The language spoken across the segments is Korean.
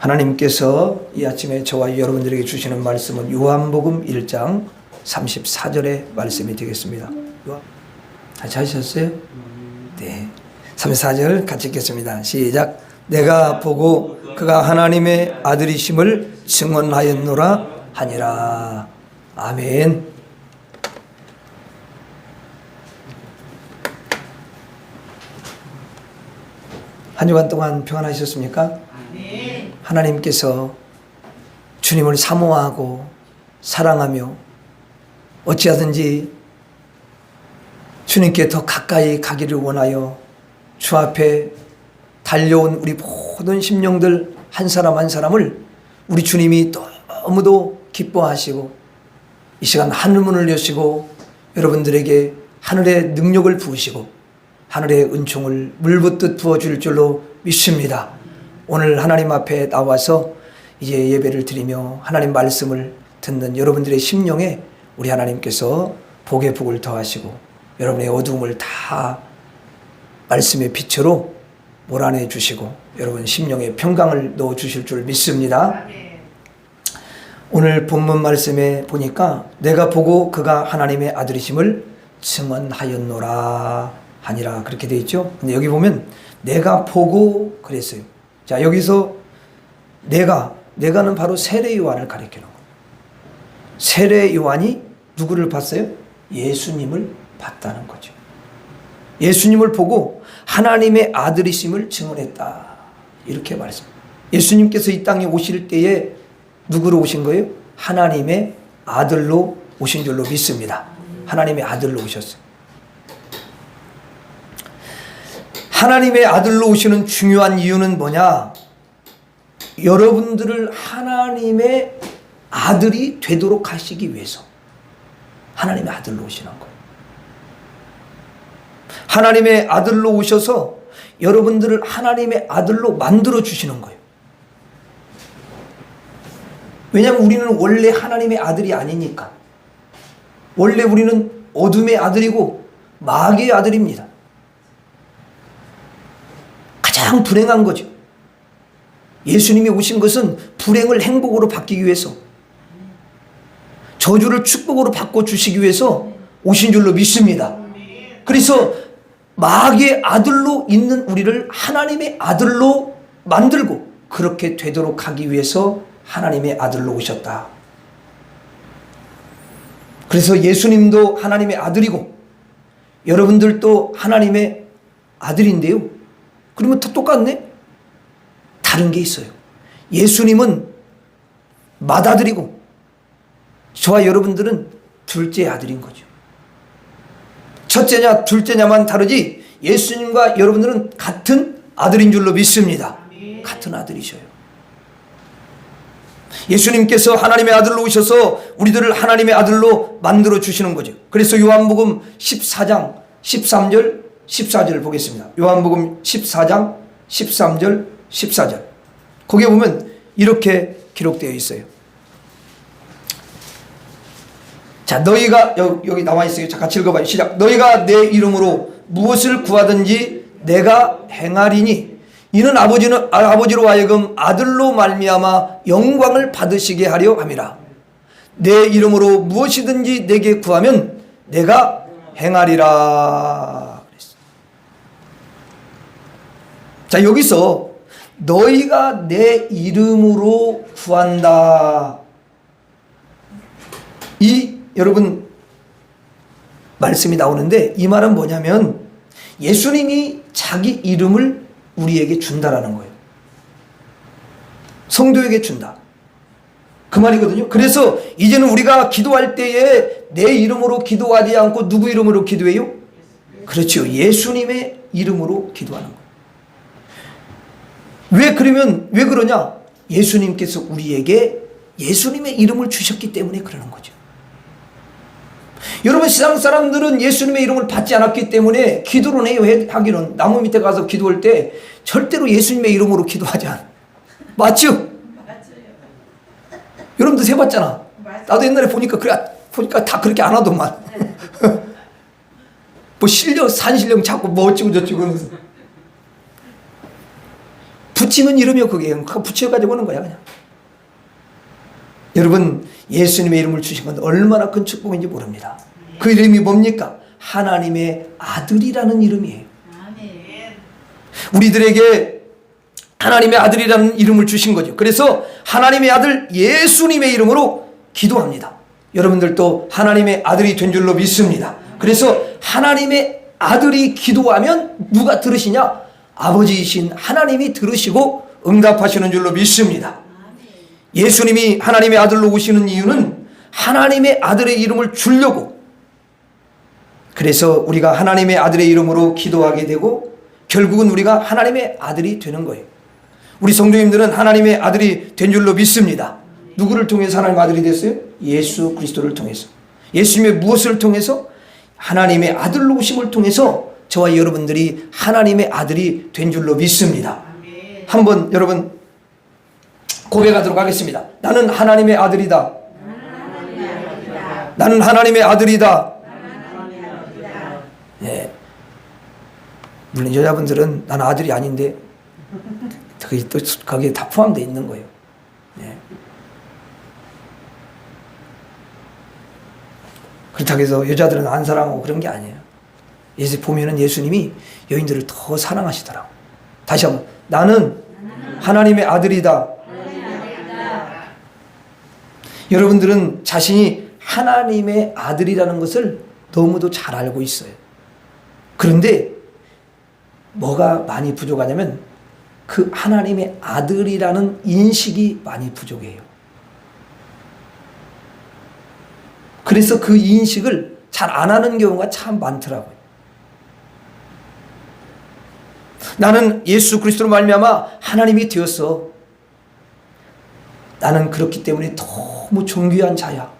하나님께서 이 아침에 저와 여러분들에게 주시는 말씀은 요한복음 1장 34절의 말씀이 되겠습니다. 잘 하셨어요? 네. 34절 같이 읽겠습니다. 시작. 내가 보고 그가 하나님의 아들이심을 증언하였노라 하니라. 아멘. 한 주간 동안 평안하셨습니까? 아멘. 하나님께서 주님을 사모하고 사랑하며 어찌하든지 주님께 더 가까이 가기를 원하여 주 앞에 달려온 우리 모든 심령들 한 사람 한 사람을 우리 주님이 너무도 기뻐하시고 이 시간 하늘문을 여시고 여러분들에게 하늘의 능력을 부으시고 하늘의 은총을 물붓듯 부어줄 줄로 믿습니다. 오늘 하나님 앞에 나와서 이제 예배를 드리며 하나님 말씀을 듣는 여러분들의 심령에 우리 하나님께서 복의 복을 더하시고 여러분의 어두움을 다 말씀의 빛으로 몰아내 주시고 여러분 심령에 평강을 넣어 주실 줄 믿습니다. 오늘 본문 말씀에 보니까 내가 보고 그가 하나님의 아들이심을 증언하였노라 하니라 그렇게 되어 있죠. 근데 여기 보면 내가 보고 그랬어요. 자, 여기서 내가는 바로 세례 요한을 가리키는 거예요. 세례 요한이 누구를 봤어요? 예수님을 봤다는 거죠. 예수님을 보고 하나님의 아들이심을 증언했다. 이렇게 말씀합니다. 예수님께서 이 땅에 오실 때에 누구로 오신 거예요? 하나님의 아들로 오신 줄로 믿습니다. 하나님의 아들로 오셨어요. 하나님의 아들로 오시는 중요한 이유는 뭐냐? 여러분들을 하나님의 아들이 되도록 하시기 위해서 하나님의 아들로 오시는 거예요. 하나님의 아들로 오셔서 여러분들을 하나님의 아들로 만들어 주시는 거예요. 왜냐하면 우리는 원래 하나님의 아들이 아니니까. 원래 우리는 어둠의 아들이고 마귀의 아들입니다. 가장 불행한 거죠. 예수님이 오신 것은 불행을 행복으로 바뀌기 위해서, 저주를 축복으로 바꿔주시기 위해서 오신 줄로 믿습니다. 그래서 마귀의 아들로 있는 우리를 하나님의 아들로 만들고 그렇게 되도록 하기 위해서 하나님의 아들로 오셨다. 그래서 예수님도 하나님의 아들이고 여러분들도 하나님의 아들인데요. 그러면 다 똑같네? 다른 게 있어요. 예수님은 맏아들이고 저와 여러분들은 둘째 아들인 거죠. 첫째냐 둘째냐만 다르지 예수님과 여러분들은 같은 아들인 줄로 믿습니다. 같은 아들이셔요. 예수님께서 하나님의 아들로 오셔서 우리들을 하나님의 아들로 만들어 주시는 거죠. 그래서 요한복음 14장 13절 14절 보겠습니다. 요한복음 14장 13절 14절 거기에 보면 이렇게 기록되어 있어요. 자, 너희가 여기 나와 있어요. 자, 같이 읽어봐요. 시작. 너희가 내 이름으로 무엇을 구하든지 내가 행하리니 이는 아버지로 하여금 아들로 말미암아 영광을 받으시게 하려 함이라. 내 이름으로 무엇이든지 내게 구하면 내가 행하리라. 자, 여기서 너희가 내 이름으로 구한다. 이 여러분 말씀이 나오는데 이 말은 뭐냐면 예수님이 자기 이름을 우리에게 준다라는 거예요. 성도에게 준다. 그 말이거든요. 그래서 이제는 우리가 기도할 때에 내 이름으로 기도하지 않고 누구 이름으로 기도해요? 그렇죠. 예수님의 이름으로 기도하는 거예요. 왜 그러냐? 예수님께서 우리에게 예수님의 이름을 주셨기 때문에 그러는 거죠. 여러분 세상 사람들은 예수님의 이름을 받지 않았기 때문에 기도를 해요. 하기는 나무 밑에 가서 기도할 때 절대로 예수님의 이름으로 기도하지 않아. 맞죠? 맞아요. 여러분도 해봤잖아. 맞아요. 나도 옛날에 보니까 다 그렇게 안 하더만. 뭐 산신령 자꾸 뭐 어찌고 저찌고 붙이는 이름이요. 그게 붙여가지고 오는 거야 그냥. 여러분 예수님의 이름을 주신 건 얼마나 큰 축복인지 모릅니다. 그 이름이 뭡니까? 하나님의 아들이라는 이름이에요. 우리들에게 하나님의 아들이라는 이름을 주신 거죠. 그래서 하나님의 아들 예수님의 이름으로 기도합니다. 여러분들도 하나님의 아들이 된 줄로 믿습니다. 그래서 하나님의 아들이 기도하면 누가 들으시냐? 아버지이신 하나님이 들으시고 응답하시는 줄로 믿습니다. 예수님이 하나님의 아들로 오시는 이유는 하나님의 아들의 이름을 주려고, 그래서 우리가 하나님의 아들의 이름으로 기도하게 되고 결국은 우리가 하나님의 아들이 되는 거예요. 우리 성도님들은 하나님의 아들이 된 줄로 믿습니다. 누구를 통해서 하나님의 아들이 됐어요? 예수 그리스도를 통해서. 예수님의 무엇을 통해서? 하나님의 아들로 오심을 통해서 저와 여러분들이 하나님의 아들이 된 줄로 믿습니다. 한번 여러분 고백하도록 하겠습니다. 나는 하나님의 아들이다. 나는 하나님의 아들이다. 네. 물론 여자분들은 나는 아들이 아닌데 그게 또 거기에 다 포함되어 있는 거예요. 네. 그렇다고 해서 여자들은 안 사랑하고 그런 게 아니에요. 예수 보면은 예수님이 여인들을 더 사랑하시더라고. 다시 한번 나는 하나님의 아들이다. 여러분들은 자신이 하나님의 아들이라는 것을 너무도 잘 알고 있어요. 그런데 뭐가 많이 부족하냐면 그 하나님의 아들이라는 인식이 많이 부족해요. 그래서 그 인식을 잘 안 하는 경우가 참 많더라고요. 나는 예수 그리스도로 말미암아 하나님이 되었어. 나는 그렇기 때문에 너무 존귀한 자야.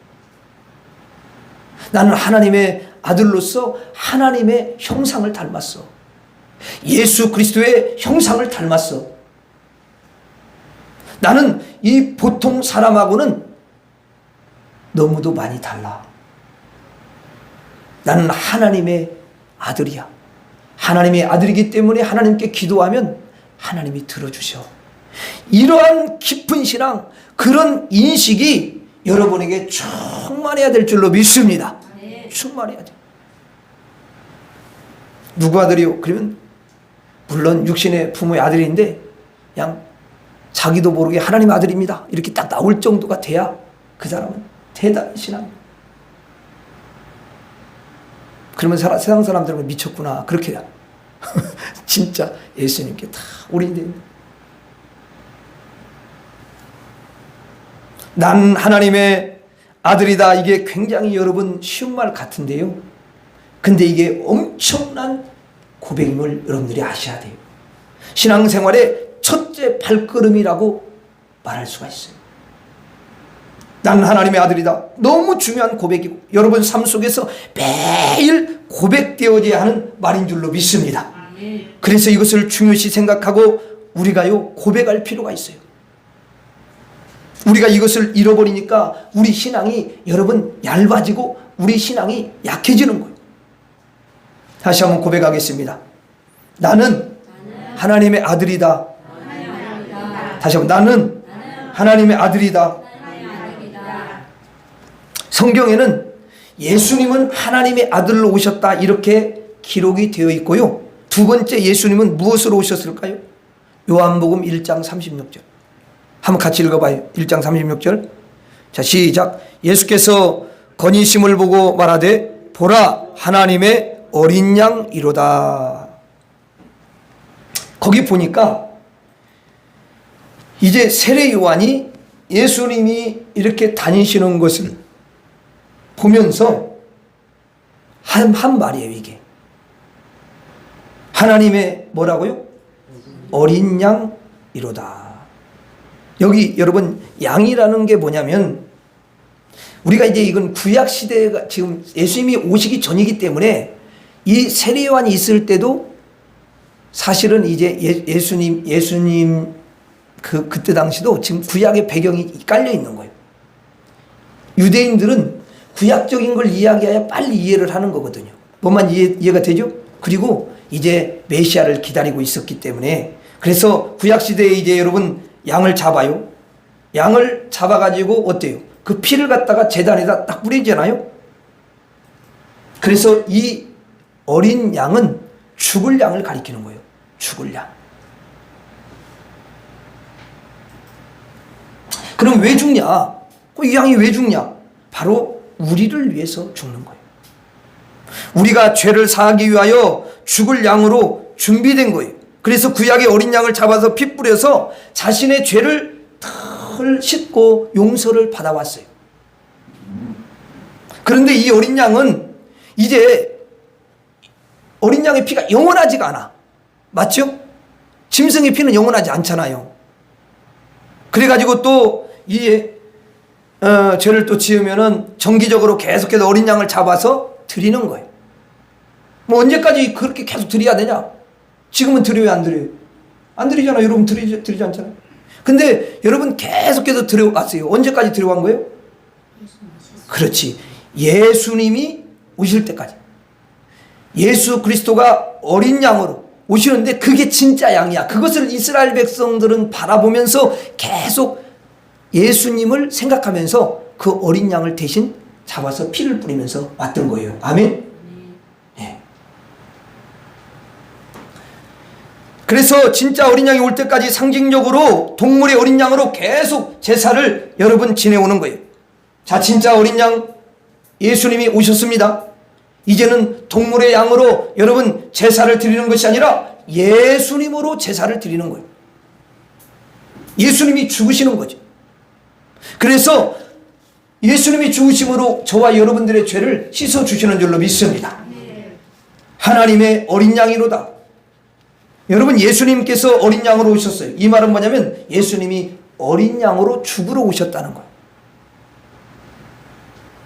나는 하나님의 아들로서 하나님의 형상을 닮았어. 예수 그리스도의 형상을 닮았어. 나는 이 보통 사람하고는 너무도 많이 달라. 나는 하나님의 아들이야. 하나님의 아들이기 때문에 하나님께 기도하면 하나님이 들어주셔. 이러한 깊은 신앙, 그런 인식이 여러분에게 충만해야 될 줄로 믿습니다. 충만해야 돼. 누구 아들이요? 그러면 물론 육신의 부모의 아들인데 그냥 자기도 모르게 하나님 아들입니다. 이렇게 딱 나올 정도가 돼야 그 사람은 대단한 신앙. 그러면 세상 사람들은 미쳤구나. 그렇게 해요. 진짜 예수님께 다 올인되어 있는. 난 하나님의 아들이다. 이게 굉장히 여러분 쉬운 말 같은데요. 근데 이게 엄청난 고백임을 여러분들이 아셔야 돼요. 신앙생활의 첫째 발걸음이라고 말할 수가 있어요. 나는 하나님의 아들이다. 너무 중요한 고백이고 여러분 삶 속에서 매일 고백되어져야 하는 말인 줄로 믿습니다. 그래서 이것을 중요시 생각하고 우리가요 고백할 필요가 있어요. 우리가 이것을 잃어버리니까 우리 신앙이 여러분 얇아지고 우리 신앙이 약해지는 거예요. 다시 한번 고백하겠습니다. 나는 하나님의 아들이다. 다시 한번 나는 하나님의 아들이다. 성경에는 예수님은 하나님의 아들로 오셨다 이렇게 기록이 되어 있고요. 두 번째 예수님은 무엇으로 오셨을까요? 요한복음 1장 36절. 한번 같이 읽어봐요. 1장 36절. 자, 시작. 예수께서 건의심을 보고 말하되 보라 하나님의 어린 양이로다. 거기 보니까 이제 세례 요한이 예수님이 이렇게 다니시는 것을 보면서 한 말이에요. 이게 하나님의 뭐라고요? 어린 양이로다. 여기 여러분 양이라는 게 뭐냐면 우리가 이제 이건 구약 시대가 지금 예수님이 오시기 전이기 때문에 이 세례 요한이 있을 때도 사실은 이제 예수님 그때 당시도 지금 구약의 배경이 깔려 있는 거예요. 유대인들은 구약적인 걸 이야기해야 빨리 이해를 하는 거거든요. 뭐만 이해가 되죠? 그리고 이제 메시아를 기다리고 있었기 때문에 그래서 구약시대에 이제 여러분 양을 잡아요. 양을 잡아가지고 어때요? 그 피를 갖다가 제단에다 딱 뿌리잖아요. 그래서 이 어린 양은 죽을 양을 가리키는 거예요. 죽을 양. 그럼 왜 죽냐? 이 양이 왜 죽냐? 바로 우리를 위해서 죽는 거예요. 우리가 죄를 사하기 위하여 죽을 양으로 준비된 거예요. 그래서 구약의 어린 양을 잡아서 피 뿌려서 자신의 죄를 털 씻고 용서를 받아왔어요. 그런데 이 어린 양은 이제 어린 양의 피가 영원하지가 않아. 맞죠? 짐승의 피는 영원하지 않잖아요. 그래가지고 또 이 죄를 또 지으면은 정기적으로 계속해서 어린 양을 잡아서 드리는 거예요. 뭐 언제까지 그렇게 계속 드려야 되냐? 지금은 드려요, 안 드려요? 안 드리잖아요. 여러분 드리지 않잖아요. 근데 여러분 계속해서 드려왔어요. 언제까지 드려간 거예요? 그렇지. 예수님이 오실 때까지. 예수 그리스도가 어린 양으로 오시는데 그게 진짜 양이야. 그것을 이스라엘 백성들은 바라보면서 계속 예수님을 생각하면서 그 어린 양을 대신 잡아서 피를 뿌리면서 왔던 거예요. 아멘. 네. 그래서 진짜 어린 양이 올 때까지 상징적으로 동물의 어린 양으로 계속 제사를 여러분 지내오는 거예요. 자, 진짜 어린 양 예수님이 오셨습니다. 이제는 동물의 양으로 여러분 제사를 드리는 것이 아니라 예수님으로 제사를 드리는 거예요. 예수님이 죽으시는 거죠. 그래서 예수님이 죽으심으로 저와 여러분들의 죄를 씻어주시는 줄로 믿습니다. 하나님의 어린 양이로다. 여러분, 예수님께서 어린 양으로 오셨어요. 이 말은 뭐냐면 예수님이 어린 양으로 죽으러 오셨다는 거예요.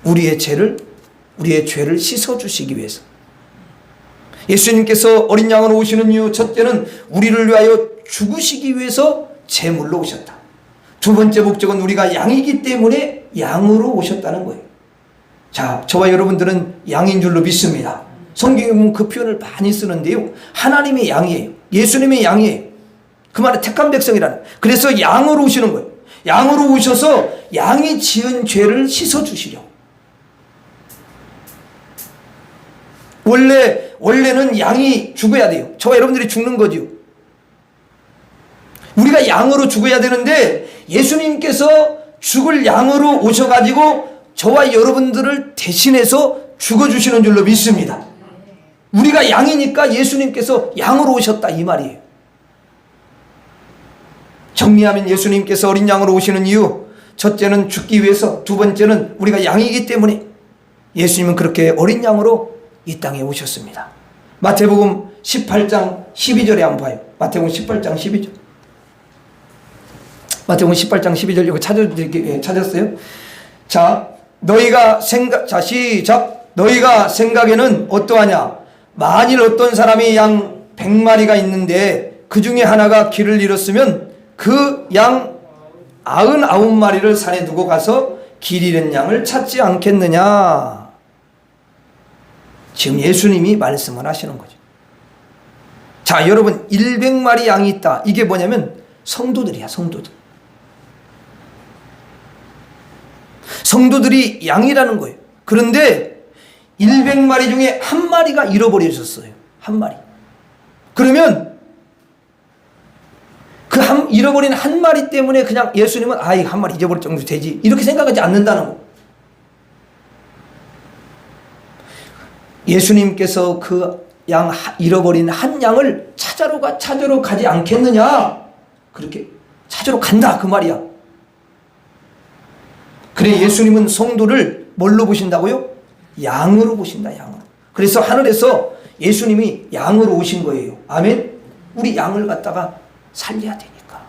우리의 죄를 씻어주시기 위해서. 예수님께서 어린 양으로 오시는 이유, 첫째는 우리를 위하여 죽으시기 위해서 제물로 오셨다. 두 번째 목적은 우리가 양이기 때문에 양으로 오셨다는 거예요. 자, 저와 여러분들은 양인 줄로 믿습니다. 성경에 보면 그 표현을 많이 쓰는데요. 하나님의 양이에요. 예수님의 양이에요. 그 말은 택한 백성이라는. 그래서 양으로 오시는 거예요. 양으로 오셔서 양이 지은 죄를 씻어주시려고. 원래는 양이 죽어야 돼요. 저와 여러분들이 죽는 거죠. 우리가 양으로 죽어야 되는데 예수님께서 죽을 양으로 오셔가지고 저와 여러분들을 대신해서 죽어주시는 줄로 믿습니다. 우리가 양이니까 예수님께서 양으로 오셨다 이 말이에요. 정리하면 예수님께서 어린 양으로 오시는 이유, 첫째는 죽기 위해서, 두 번째는 우리가 양이기 때문에 예수님은 그렇게 어린 양으로 이 땅에 오셨습니다. 마태복음 18장 12절에 한번 봐요. 마태복음 18장 12절. 마태복음 18장 12절 이거 찾았어요? 자, 시작. 너희가 생각에는 어떠하냐? 만일 어떤 사람이 양 100마리가 있는데 그 중에 하나가 길을 잃었으면 그 양 99마리를 산에 두고 가서 길 잃은 양을 찾지 않겠느냐? 지금 예수님이 말씀을 하시는 거죠. 자, 여러분 100마리 양이 있다. 이게 뭐냐면 성도들이야, 성도들. 성도들이 양이라는 거예요. 그런데 100마리 중에 한 마리가 잃어버리셨어요. 한 마리. 그러면 그 잃어버린 한 마리 때문에 그냥 예수님은 이 한 마리 잊어버릴 정도 되지 이렇게 생각하지 않는다는 거. 예수님께서 그 양 잃어버린 한 양을 찾으러 가지 않겠느냐? 그렇게 찾으러 간다 그 말이야. 그래, 예수님은 성도를 뭘로 보신다고요? 양으로 보신다, 양으로. 그래서 하늘에서 예수님이 양으로 오신 거예요. 아멘? 우리 양을 갖다가 살려야 되니까.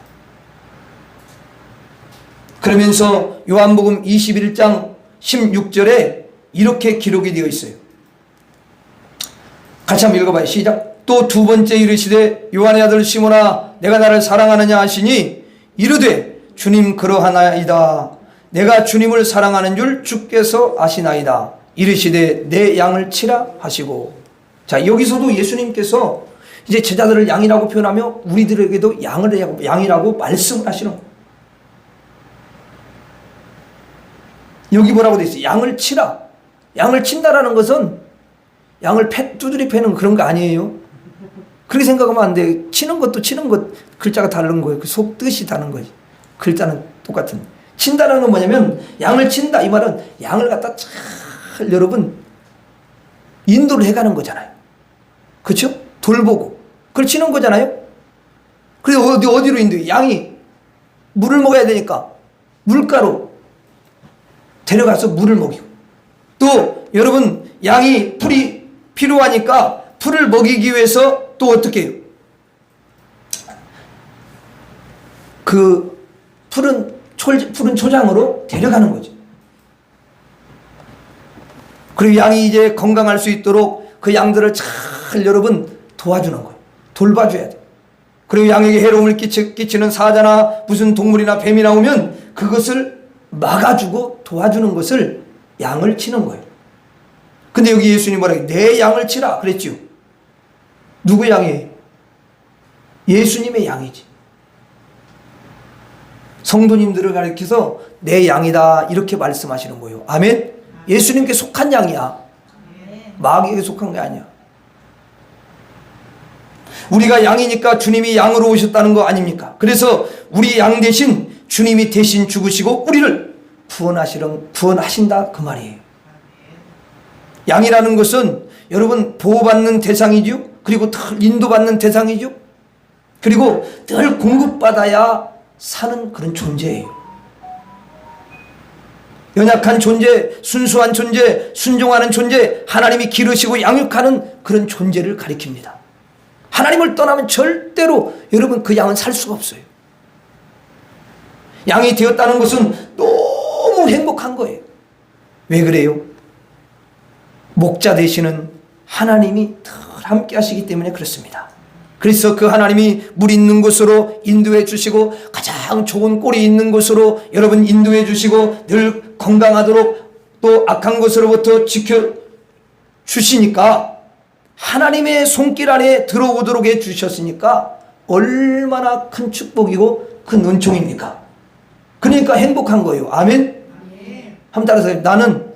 그러면서 요한복음 21장 16절에 이렇게 기록이 되어 있어요. 같이 한번 읽어봐요. 시작. 또 두 번째 이르시되 요한의 아들 시몬아 내가 나를 사랑하느냐 하시니 이르되 주님 그러하나이다. 내가 주님을 사랑하는 줄 주께서 아시나이다. 이르시되 내 양을 치라 하시고. 자, 여기서도 예수님께서 이제 제자들을 양이라고 표현하며 우리들에게도 양이라고 말씀을 하시는 거예요. 여기 뭐라고 되어 있어요? 양을 치라. 양을 친다라는 것은 양을 두드리 패는 그런 거 아니에요. 그렇게 생각하면 안 돼. 치는 것도 치는 것 글자가 다른 거예요. 그 속 뜻이 다른 거지. 글자는 똑같은. 친다라는 건 뭐냐면 양을 친다. 이 말은 양을 갖다 잘 여러분 인도를 해가는 거잖아요. 그렇죠? 돌보고 그걸 치는 거잖아요. 그래서 어디로 인도해? 양이 물을 먹어야 되니까 물가로 데려가서 물을 먹이고, 또 여러분 양이 풀이 필요하니까 풀을 먹이기 위해서 또 어떻게 해요? 그 푸른 초장으로 데려가는 거죠. 그리고 양이 이제 건강할 수 있도록 그 양들을 잘 여러분 도와주는 거예요. 돌봐줘야 돼요. 그리고 양에게 해로움을 끼치는 사자나 무슨 동물이나 뱀이 나오면 그것을 막아주고 도와주는 것을 양을 치는 거예요. 근데 여기 예수님이 뭐라 해요? 내 양을 치라 그랬지요. 누구 양이에요? 예수님의 양이지. 성도님들을 가리켜서 내 양이다 이렇게 말씀하시는 거예요. 아멘. 예수님께 속한 양이야. 마귀에게 속한 게 아니야. 우리가 양이니까 주님이 양으로 오셨다는 거 아닙니까? 그래서 우리 양 대신 주님이 대신 죽으시고 우리를 구원하신다 그 말이에요. 양이라는 것은 여러분 보호받는 대상이죠. 그리고 늘 인도받는 대상이죠. 그리고 늘 공급받아야 사는 그런 존재예요. 연약한 존재, 순수한 존재, 순종하는 존재, 하나님이 기르시고 양육하는 그런 존재를 가리킵니다. 하나님을 떠나면 절대로 여러분 그 양은 살 수가 없어요. 양이 되었다는 것은 너무 행복한 거예요. 왜 그래요? 목자 되시는 하나님이 늘 함께 하시기 때문에 그렇습니다. 그래서 그 하나님이 물 있는 곳으로 인도해 주시고 가장 좋은 꼴이 있는 곳으로 여러분 인도해 주시고 늘 건강하도록 또 악한 것으로부터 지켜 주시니까 하나님의 손길 안에 들어오도록 해 주셨으니까 얼마나 큰 축복이고 큰 은총입니까? 그러니까 행복한 거예요. 아멘. 한번 따라서 나는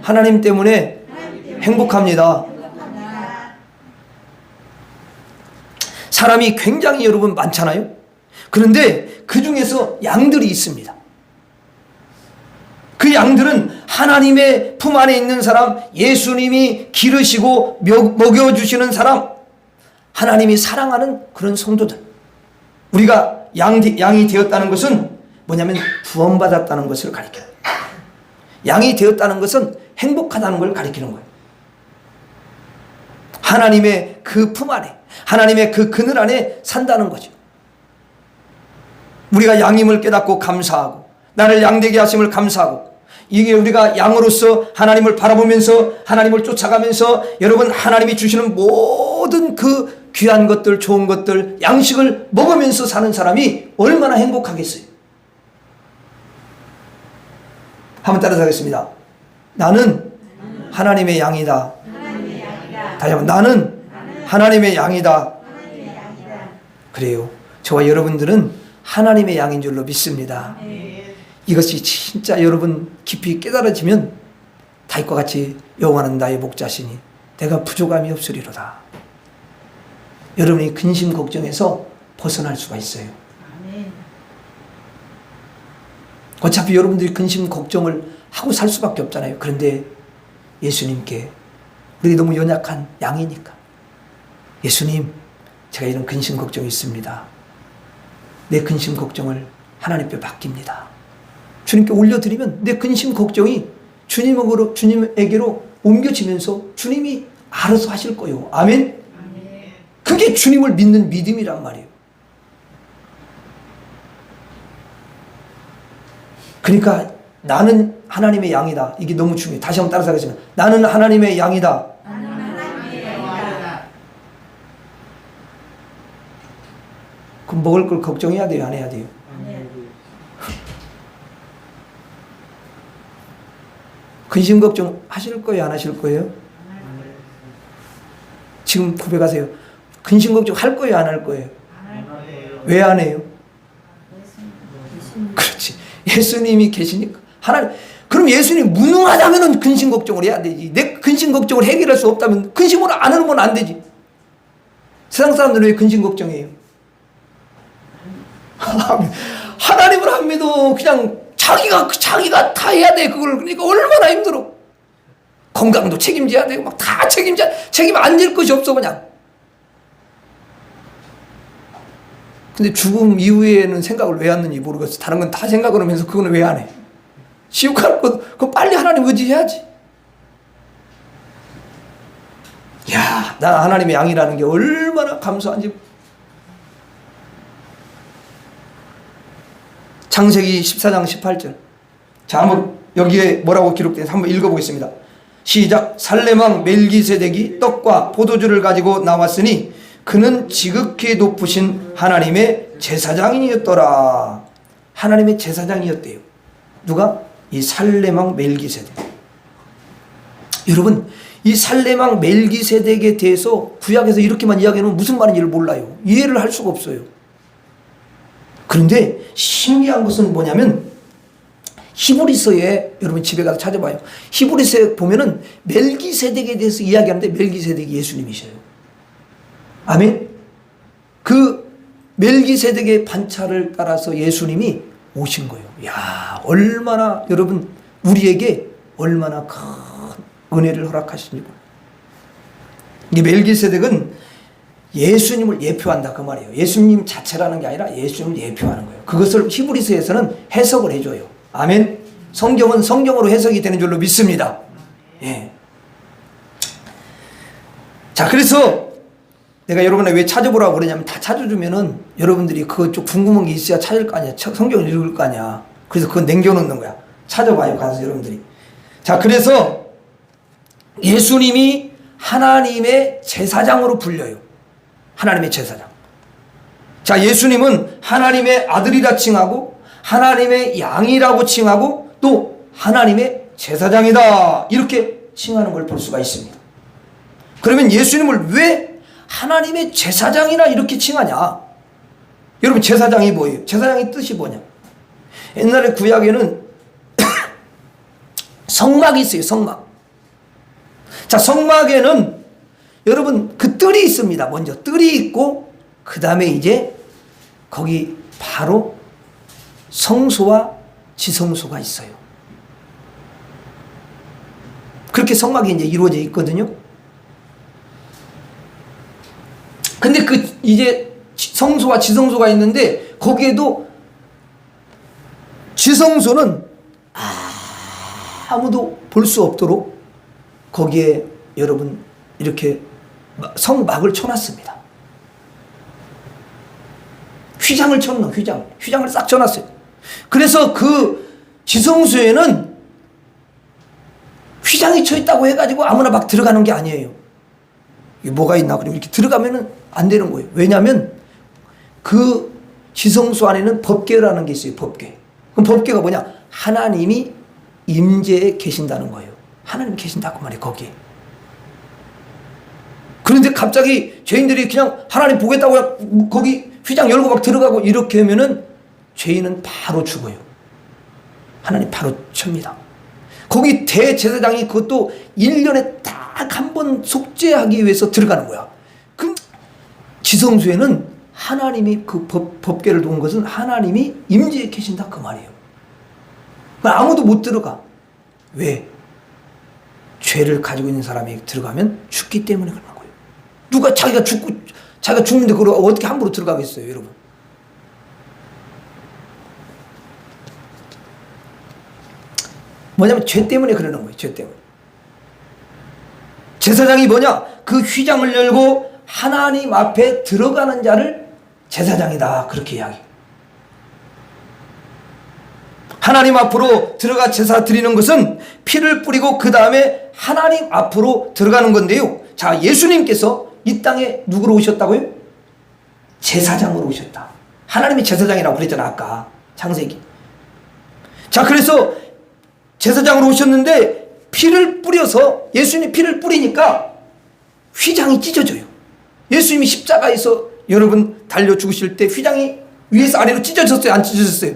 하나님 때문에 행복합니다. 사람이 굉장히 여러분 많잖아요. 그런데 그 중에서 양들이 있습니다. 그 양들은 하나님의 품 안에 있는 사람, 예수님이 기르시고 먹여주시는 사람, 하나님이 사랑하는 그런 성도들. 우리가 양이 되었다는 것은 뭐냐면 구원받았다는 것을 가리켜요. 양이 되었다는 것은 행복하다는 걸 가리키는 거예요. 하나님의 그 품 안에, 하나님의 그 그늘 안에 산다는 거죠. 우리가 양임을 깨닫고 감사하고 나를 양되게 하심을 감사하고 이게 우리가 양으로서 하나님을 바라보면서 하나님을 쫓아가면서 여러분 하나님이 주시는 모든 그 귀한 것들, 좋은 것들, 양식을 먹으면서 사는 사람이 얼마나 행복하겠어요. 한번 따라서 하겠습니다. 나는 하나님의 양이다. 다시 한번 나는 하나님의 양이다. 그래요. 저와 여러분들은 하나님의 양인 줄로 믿습니다. 이것이 진짜 여러분 깊이 깨달아지면 다윗과 같이 여호와는 나의 목자시니 내가 부족함이 없으리로다. 여러분이 근심 걱정에서 벗어날 수가 있어요. 어차피 여러분들이 근심 걱정을 하고 살 수밖에 없잖아요. 그런데 예수님께 우리 너무 연약한 양이니까 예수님 제가 이런 근심 걱정이 있습니다. 내 근심 걱정을 하나님께 맡깁니다. 주님께 올려드리면 내 근심 걱정이 주님에게로 옮겨지면서 주님이 알아서 하실 거예요. 아멘? 그게 주님을 믿는 믿음이란 말이에요. 그러니까 나는 하나님의 양이다. 이게 너무 중요해요. 다시 한번 따라서 하겠습니다. 나는 하나님의 양이다. 그럼 먹을 걸 걱정해야 돼요? 안 해야 돼요? 근심 걱정 하실 거예요? 안 하실 거예요? 지금 고백하세요. 근심 걱정 할 거예요, 안 할 거예요? 왜 안 해요? 그렇지. 예수님이 계시니까. 하나님, 그럼 예수님 무능하다면 근심 걱정을 해야 되지. 내 근심 걱정을 해결할 수 없다면 근심을 안 하면 안 되지. 세상 사람들은 왜 근심 걱정해요? 하나님을 안 믿어. 그냥 자기가 다 해야 돼. 그걸. 그러니까 얼마나 힘들어. 건강도 책임져야 되고 막 다 책임 안 질 것이 없어 그냥. 근데 죽음 이후에는 생각을 왜 하는지 모르겠어. 다른 건 다 생각을 하면서 그거는 왜 안 해? 지옥 갈 거, 그거 빨리 하나님 의지해야지. 야, 나 하나님의 양이라는 게 얼마나 감사한지. 창세기 14장 18절. 자, 한번 여기에 뭐라고 기록되는지 한번 읽어보겠습니다. 시작. 살렘왕 멜기세덱이 떡과 포도주를 가지고 나왔으니 그는 지극히 높으신 하나님의 제사장이었더라. 하나님의 제사장이었대요. 누가? 이 살렘왕 멜기세덱. 여러분, 이 살렘왕 멜기세덱에 대해서 구약에서 이렇게만 이야기하면 무슨 말인지를 몰라요. 이해를 할 수가 없어요. 그런데 신기한 것은 뭐냐면 히브리서에 여러분 집에 가서 찾아봐요. 히브리서에 보면은 멜기세덱에 대해서 이야기하는데 멜기세덱이 예수님이셔요. 아멘. 그 멜기세덱의 반차를 따라서 예수님이 오신 거예요. 야, 얼마나 여러분 우리에게 얼마나 큰 은혜를 허락하십니까? 이 멜기세덱은 예수님을 예표한다 그 말이에요. 예수님 자체라는 게 아니라 예수님을 예표하는 거예요. 그것을 히브리서에서는 해석을 해줘요. 아멘. 성경은 성경으로 해석이 되는 줄로 믿습니다. 예. 자, 그래서 내가 여러분에 왜 찾아보라고 그러냐면 다 찾아주면은 여러분들이 그거 좀 궁금한 게 있어야 찾을 거 아니야. 성경을 읽을 거 아니야. 그래서 그건 남겨놓는 거야. 찾아봐요, 가서 여러분들이. 자, 그래서 예수님이 하나님의 제사장으로 불려요. 하나님의 제사장. 자, 예수님은 하나님의 아들이라 칭하고 하나님의 양이라고 칭하고 또 하나님의 제사장이다 이렇게 칭하는 걸 볼 수가 있습니다. 그러면 예수님을 왜 하나님의 제사장이라 이렇게 칭하냐? 여러분, 제사장이 뭐예요? 제사장의 뜻이 뭐냐? 옛날에 구약에는 성막이 있어요. 성막. 자, 성막에는 여러분 그 뜰이 있습니다. 먼저 뜰이 있고 그 다음에 이제 거기 바로 성소와 지성소가 있어요. 그렇게 성막이 이제 이루어져 있거든요. 근데 그 이제 성소와 지성소가 있는데 거기에도 지성소는 아무도 볼 수 없도록 거기에 여러분 이렇게 성막을 쳐놨습니다. 휘장을 쳤노, 휘장을 싹 쳐놨어요. 그래서 그 지성소에는 휘장이 쳐 있다고 해가지고 아무나 막 들어가는 게 아니에요. 이게 뭐가 있나? 그리고 이렇게 들어가면은 안 되는 거예요. 왜냐하면 그 지성소 안에는 법궤라는 게 있어요. 법궤. 그럼 법궤가 뭐냐? 하나님이 임재에 계신다는 거예요. 하나님이 계신다고 말이에요. 거기에. 그런데 갑자기 죄인들이 그냥 하나님 보겠다고 거기 휘장 열고 막 들어가고 이렇게 하면은 죄인은 바로 죽어요. 하나님 바로 칩니다. 거기 대제사장이 그것도 1년에 딱 한 번 속죄하기 위해서 들어가는 거야. 그 지성소에는 하나님이 그 법궤를 놓은 것은 하나님이 임재에 계신다 그 말이에요. 아무도 못 들어가. 왜? 죄를 가지고 있는 사람이 들어가면 죽기 때문에 그런 거예요. 누가 자기가 죽는데 그걸 어떻게 함부로 들어가겠어요, 여러분? 뭐냐면 죄 때문에 그러는 거예요. 죄 때문에. 제사장이 뭐냐? 그 휘장을 열고 하나님 앞에 들어가는 자를 제사장이다 그렇게 이야기해요. 하나님 앞으로 들어가 제사 드리는 것은 피를 뿌리고 그 다음에 하나님 앞으로 들어가는 건데요. 자, 예수님께서 이 땅에 누구로 오셨다고요? 제사장으로 오셨다. 하나님이 제사장이라고 그랬잖아 아까 창세기. 자, 그래서 제사장으로 오셨는데 피를 뿌려서 예수님이 피를 뿌리니까 휘장이 찢어져요. 예수님이 십자가에서 여러분 달려 죽으실 때 휘장이 위에서 아래로 찢어졌어요? 안 찢어졌어요?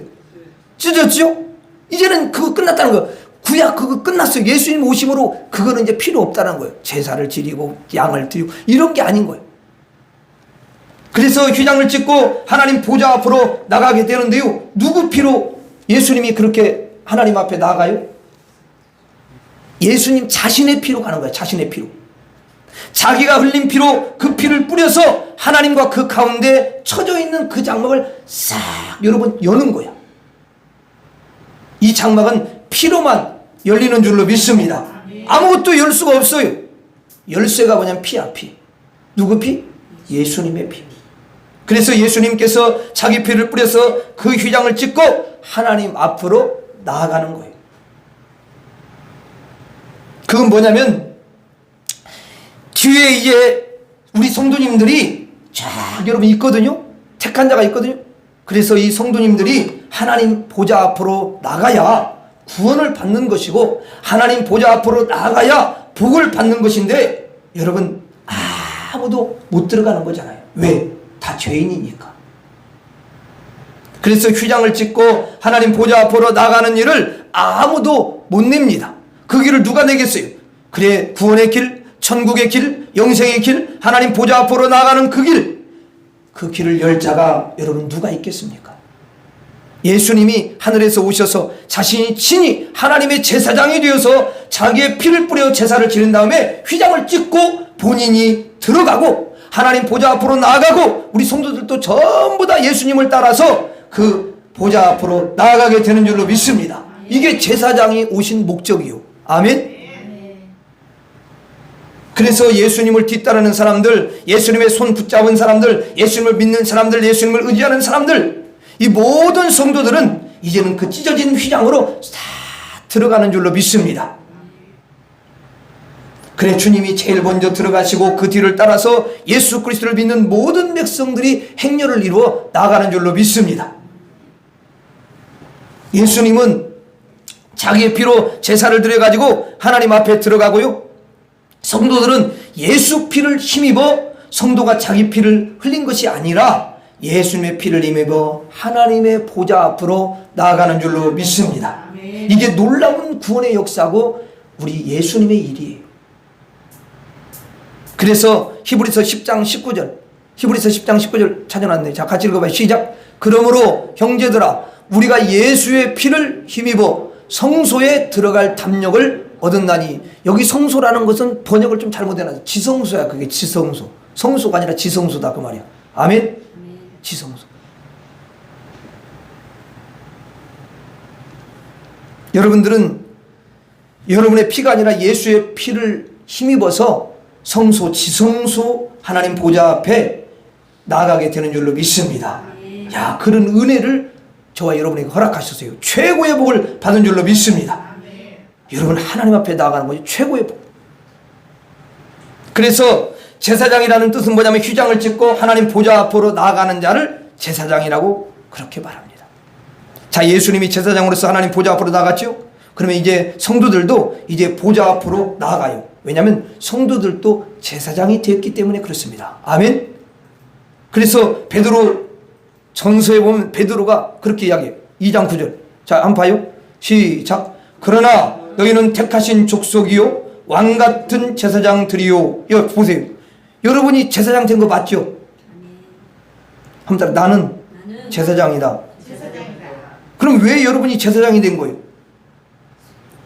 찢어졌죠? 이제는 그거 끝났다는 거예요. 구약 그거 끝났어요. 예수님 오심으로 그거는 이제 필요 없다는 거예요. 제사를 지리고 양을 드리고 이런 게 아닌 거예요. 그래서 휘장을 찢고 하나님 보좌 앞으로 나가게 되는데요. 누구 피로 예수님이 그렇게 하나님 앞에 나가요? 예수님 자신의 피로 가는 거예요. 자신의 피로. 자기가 흘린 피로 그 피를 뿌려서 하나님과 그 가운데 쳐져 있는 그 장막을 싹 여러분 여는 거야. 이 장막은 피로만 열리는 줄로 믿습니다. 아무것도 열 수가 없어요. 열쇠가 뭐냐면 피야, 피. 누구 피? 예수님의 피. 그래서 예수님께서 자기 피를 뿌려서 그 휘장을 찢고 하나님 앞으로 나아가는 거예요. 그건 뭐냐면 뒤에 이제 우리 성도님들이 쫙 여러분 있거든요. 택한 자가 있거든요. 그래서 이 성도님들이 하나님 보좌 앞으로 나가야 구원을 받는 것이고 하나님 보좌 앞으로 나가야 복을 받는 것인데 여러분 아무도 못 들어가는 거잖아요. 왜? 다 죄인이니까. 그래서 휘장을 찢고 하나님 보좌 앞으로 나가는 일을 아무도 못 냅니다. 그 길을 누가 내겠어요? 그래 구원의 길, 천국의 길, 영생의 길, 하나님 보좌 앞으로 나가는 그 길, 그 길을 열 자가 여러분 누가 있겠습니까? 예수님이 하늘에서 오셔서 자신이 친히 하나님의 제사장이 되어서 자기의 피를 뿌려 제사를 지른 다음에 휘장을 찢고 본인이 들어가고 하나님 보좌 앞으로 나아가고 우리 성도들도 전부 다 예수님을 따라서 그 보좌 앞으로 나아가게 되는 줄로 믿습니다. 이게 제사장이 오신 목적이요. 아멘. 그래서 예수님을 뒤따르는 사람들, 예수님의 손 붙잡은 사람들, 예수님을 믿는 사람들, 예수님을 의지하는 사람들, 이 모든 성도들은 이제는 그 찢어진 휘장으로 다 들어가는 줄로 믿습니다. 그래 주님이 제일 먼저 들어가시고 그 뒤를 따라서 예수 그리스도를 믿는 모든 백성들이 행렬을 이루어 나가는 줄로 믿습니다. 예수님은 자기의 피로 제사를 드려가지고 하나님 앞에 들어가고요. 성도들은 예수 피를 힘입어 성도가 자기 피를 흘린 것이 아니라 예수님의 피를 힘입어 하나님의 보좌 앞으로 나아가는 줄로 믿습니다. 이게 놀라운 구원의 역사고 우리 예수님의 일이에요. 그래서 히브리서 10장 19절 찾아놨네요. 자 같이 읽어봐요. 시작. 그러므로 형제들아 우리가 예수의 피를 힘입어 성소에 들어갈 담력을 얻었나니, 여기 성소라는 것은 번역을 좀 잘못해놨어요. 지성소야. 그게 지성소. 성소가 아니라 지성소다 그 말이야. 아멘. 지성소. 여러분들은 여러분의 피가 아니라 예수의 피를 힘입어서 성소, 지성소 하나님 보좌 앞에 나아가게 되는 줄로 믿습니다. 야, 그런 은혜를 저와 여러분에게 허락하셨어요. 최고의 복을 받은 줄로 믿습니다. 여러분 하나님 앞에 나아가는 것이 최고의 복. 그래서 제사장이라는 뜻은 뭐냐면 휘장을 찢고 하나님 보좌 앞으로 나아가는 자를 제사장이라고 그렇게 말합니다. 자, 예수님이 제사장으로서 하나님 보좌 앞으로 나갔죠. 그러면 이제 성도들도 이제 보좌 앞으로 나아가요. 왜냐하면 성도들도 제사장이 되었기 때문에 그렇습니다. 아멘. 그래서 베드로 전서에 보면 베드로가 그렇게 이야기해요. 2장 9절. 자, 한번 봐요. 시작. 그러나 너희는 택하신 족속이요 왕같은 제사장들이요. 여기 보세요. 여러분이 제사장 된 거 맞죠? 한번 따라. 나는 제사장이다. 그럼 왜 여러분이 제사장이 된 거예요?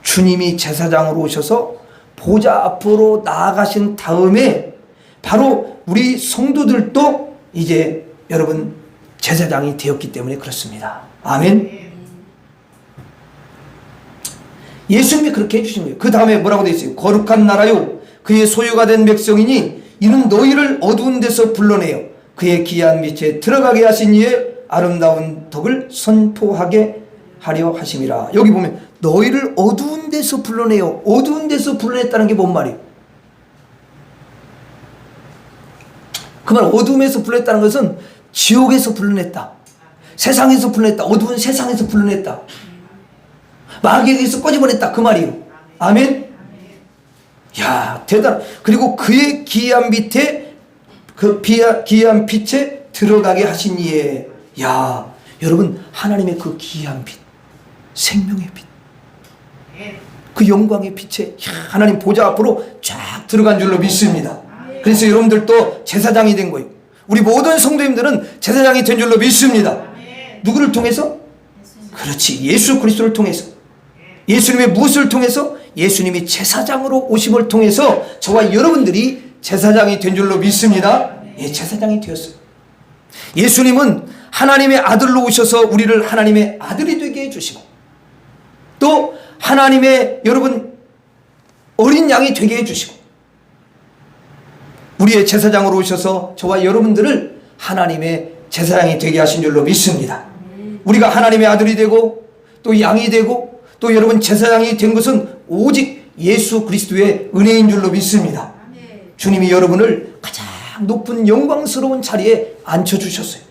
주님이 제사장으로 오셔서 보좌 앞으로 나아가신 다음에 바로 우리 성도들도 이제 여러분 제사장이 되었기 때문에 그렇습니다. 아멘. 예수님이 그렇게 해주신 거예요. 그 다음에 뭐라고 되어 있어요? 거룩한 나라요 그의 소유가 된 백성이니 이는 너희를 어두운 데서 불러내어 그의 기이한 빛에 들어가게 하신 이의 아름다운 덕을 선포하게 하려 하심이라. 여기 보면 너희를 어두운 데서 불러내요. 어두운 데서 불러냈다는 게 뭔 말이에요? 그 말 어두움에서 불러냈다는 것은 지옥에서 불러냈다. 세상에서 불러냈다. 어두운 세상에서 불러냈다. 마귀에게서 꺼집어냈다. 그 말이에요. 아멘. 야, 대단. 그리고 그의 기이한 빛에 그 기이한 빛에 들어가게 하신 이에. 야, 여러분, 하나님의 그 기이한 빛, 생명의 빛, 그 영광의 빛에 하나님 보좌 앞으로 쫙 들어간 줄로 믿습니다. 그래서 여러분들도 제사장이 된 거예요. 우리 모든 성도님들은 제사장이 된 줄로 믿습니다. 누구를 통해서? 그렇지, 예수 그리스도를 통해서. 예수님의 무엇을 통해서? 예수님이 제사장으로 오심을 통해서 저와 여러분들이 제사장이 된 줄로 믿습니다. 예, 제사장이 되었어요. 예수님은 하나님의 아들로 오셔서 우리를 하나님의 아들이 되게 해주시고, 또 하나님의 여러분 어린 양이 되게 해주시고, 우리의 제사장으로 오셔서 저와 여러분들을 하나님의 제사장이 되게 하신 줄로 믿습니다. 우리가 하나님의 아들이 되고 또 양이 되고 또 여러분 제사장이 된 것은 오직 예수 그리스도의 은혜인 줄로 믿습니다. 주님이 여러분을 가장 높은 영광스러운 자리에 앉혀주셨어요.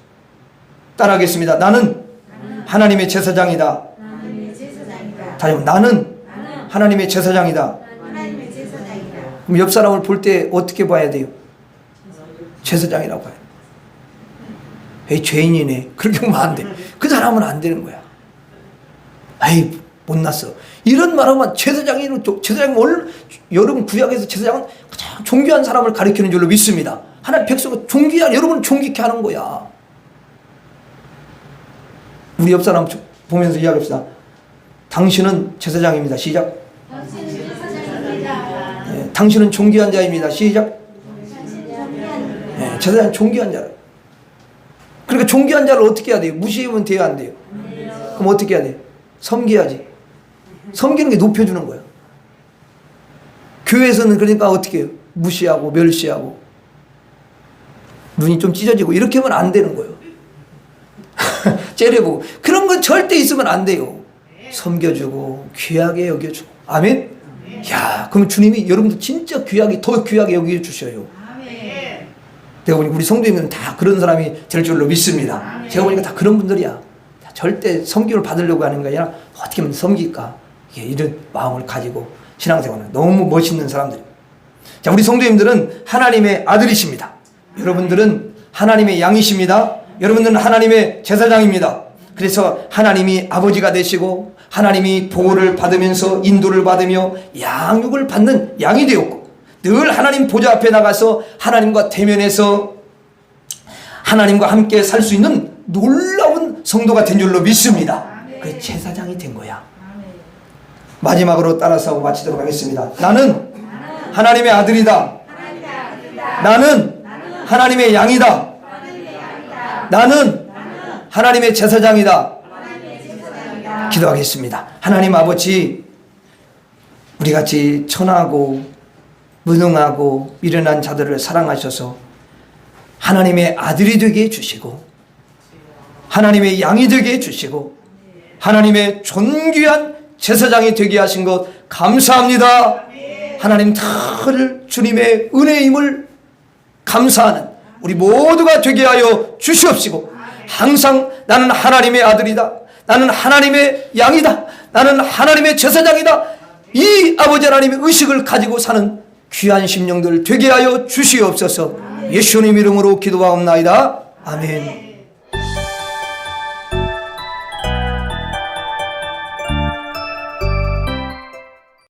따라하겠습니다. 나는 하나님의 제사장이다. 다시 나는 하나님의 제사장이다. 그럼 옆 사람을 볼 때 어떻게 봐야 돼요? 제사장이라고 봐요. 에이, 죄인이네. 그렇게 보면 안 돼. 그 사람은 안 되는 거야. 에이, 못났어. 이런 말하면 제사장이, 여러분 구약에서 제사장은 가장 존귀한 사람을 가리키는 줄로 믿습니다. 하나님 백성은 존귀한, 여러분을 존귀케 하는 거야. 우리 옆 사람 보면서 이야기합시다. 당신은 제사장입니다. 시작. 네, 당신은 존귀한 자입니다. 시작. 네, 제사장 존귀한 자라. 그러니까 존귀한 자를 어떻게 해야 돼요? 무시하면 돼야 안 돼요? 그럼 어떻게 해야 돼요? 섬겨야지. 섬기는 게 높여주는 거예요. 교회에서는 그러니까 어떻게 해요? 무시하고 멸시하고 눈이 좀 찢어지고 이렇게 하면 안 되는 거예요. 째려보고 그런 건 절대 있으면 안 돼요. 섬겨주고 귀하게 여겨주고. 아멘? 야, 그럼 주님이 여러분들 진짜 귀하게, 더 귀하게 여겨주셔요. 제가 보니까 우리 성도님들은 다 그런 사람이 될 줄로 믿습니다. 제가 보니까 다 그런 분들이야. 절대 섬김을 받으려고 하는 게 아니라 어떻게 하면 섬길까, 이런 마음을 가지고 신앙생활은 너무 멋있는 사람들. 자, 우리 성도님들은 하나님의 아들이십니다. 여러분들은 하나님의 양이십니다. 여러분들은 하나님의 제사장입니다. 그래서 하나님이 아버지가 되시고 하나님이 보호를 받으면서 인도를 받으며 양육을 받는 양이 되었고, 늘 하나님 보좌 앞에 나가서 하나님과 대면해서 하나님과 함께 살 수 있는 놀라운 성도가 된 줄로 믿습니다. 그 제사장이 된 거야. 마지막으로 따라서 하고 마치도록 하겠습니다. 나는 하나님의 아들이다. 나는 하나님의 양이다. 나는 하나님의 제사장이다. 기도하겠습니다. 하나님 아버지, 우리같이 천하고 무능하고 미련한 자들을 사랑하셔서 하나님의 아들이 되게 해주시고 하나님의 양이 되게 해주시고 하나님의 존귀한 제사장이 되게 하신 것 감사합니다. 하나님 다를 주님의 은혜임을 감사하는 우리 모두가 되게 하여 주시옵시고, 항상 나는 하나님의 아들이다, 나는 하나님의 양이다, 나는 하나님의 제사장이다, 이 아버지 하나님의 의식을 가지고 사는 귀한 심령들 되게 하여 주시옵소서. 예수님 이름으로 기도하옵나이다. 아멘.